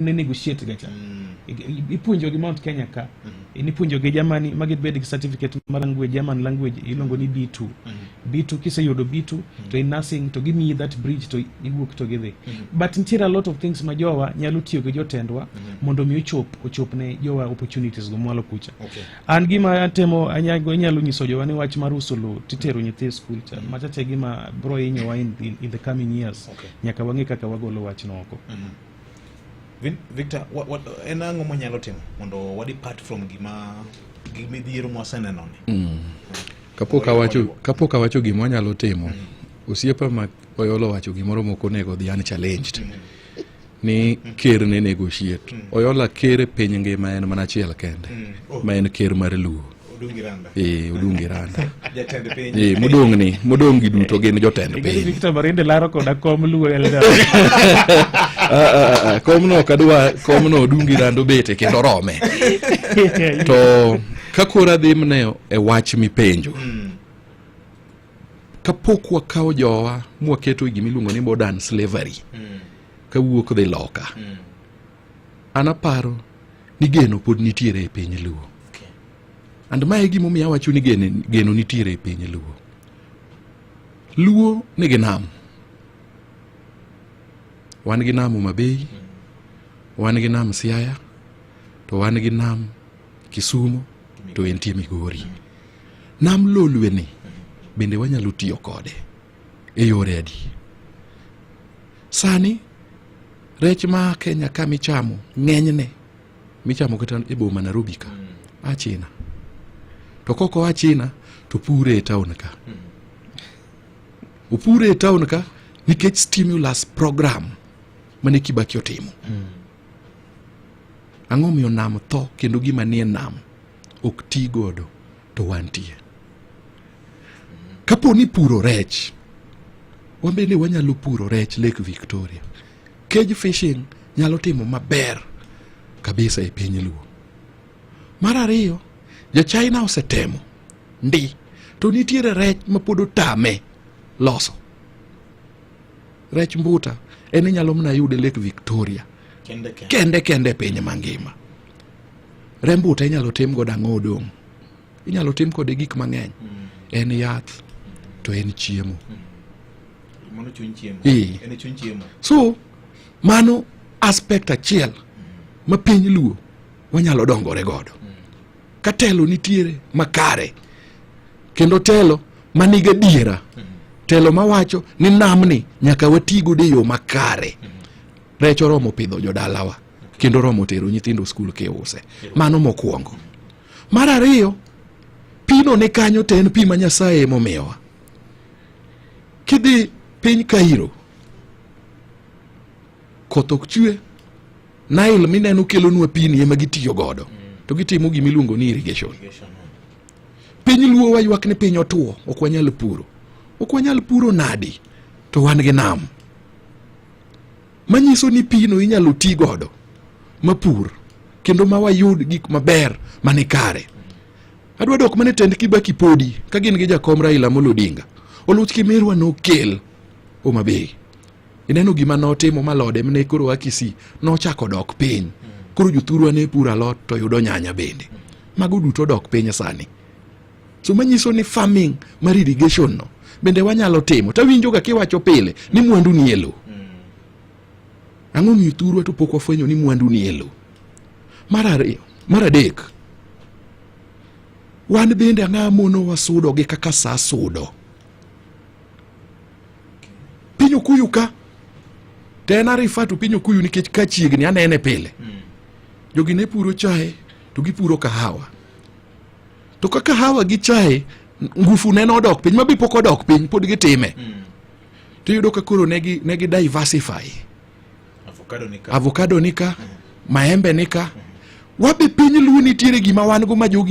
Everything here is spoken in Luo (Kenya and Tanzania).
ne negotiate gacha ipuonjo gi Mount Kenya ka nipuonjo gi Germany magit bed certificate mar language German language ilongo ni B2 B2 kiseyudo B2 to in nursing to give me that bridge to iwuok to gidhi but ntiere a lot of things ma Jowa nyalo tiyo gi jotendwa mondo mi ochop ne Jowa opportunities go mwalo kucha an gima temo nyalo nyiso Jowa ni wach mar uso lo titero nyithi school machache gima bro inyowa in the coming years nyaka wange kaka wagolo wach no oko. Victor, what enango manyalo timo mondo wadi part from gima dhiero mwaseneno ni kapoka wacho gima wanyalo timo osiepa ma oyolo wacho gimoro moko nego dhi an challenged ni ker ne negotiate oyola ker piny ngima en mana achiel kende ma en ker mar Luo odungi randa modong gi duto gin jotend piny Victor Marende laro koda kom Luo komno odungi rando bete kendo rome to kakora dhimne e wach mipenjo kapok wakawo Jowa mwaketo gimiluongo ni modern slavery kawuok dhi loka anaparo ni geno pod nitiere e piny Luo and mae gimomiyo awacho ni geno nitiere e piny Luo nigi nam wan gi nam Mabei wan gi nam Siaya to wan gi nam Kisumu to entie Migori nam Lolwe ni bende wanyalo tiyo kode e yore adi sani rech ma Kenya ka michamo ng'enyne michamo kata e boma Nairobi ka a China to koko a China to pure e town ka upure e town ka nikech stimulus program mane Kibaki otimo ang'o miyo nam tho kendo gima nie nam ok ti godo to wantie kapo ni puro rech wambele wanyalo puro rech Lake Victoria cage fishing nyalo timo maber kabisa e piny Luo mar ariyo ja China osetemo to nitiere rech ma pod otame loso rech mbuta en nyalo mna yude Lake Victoria kende piny mangima rembuta inyalo tim godo ang'o odong inyalo tim kode gik mang'eny en yath to en chiemo so mano aspect achiel ma piny Luo wanyalo dongore godo ka telo nitiere makare kendo telo maniga diera telo mawacho ni namni nyaka watigo de yo makare rech oromo pidho jodalawa kendo romo tero nyithindo skul keuse mano mokwongo mar ariyo pino ne kanyo to en pi ma Nyasaye momiyowa kidhi piny Cairo koth ok chwe Nile mineno kelonwa pi ni ema gitiyo godo to gitimo gimiluongo ni irrigation piny Luo waywak ni piny otuo ok wanyal puro nadi to wan gi nam manyiso ni pino inyalo ti godo mapur kendo mawayud gik maber manikare adwa dok mane tend Kibaki podi ka gin gi jakom Raila Amolo Odinga oluch Kimirwa nokel Mabei ineno gima notimo malode mne koro Akisi nochako dok piny koro jothurwa ne pura lot to yudo nyanya bende mago duto dok piny sani so manyiso ni farming mar irrigation no bende wanyalo timo tawinjo ga kiwacho pile ni mwandu ni elo ang'o miyo thurwa to pok wafwenyo ni mwandu ni elo mar adek wan bende ang'a mono wasudo gi kaka sa sudo piny Okuyu ka tena rifatu piny Okuyu nikech ka chiegni anene pile jogi ne puro chae to gipuro kahawa to ka kahawa gi chae ngufu ne nodok piny mabi pok odok piny pod gitime to yudo ka koro negi diversify avocado nika maembe nika wabe piny Luo nitiere gima wan go ma jogi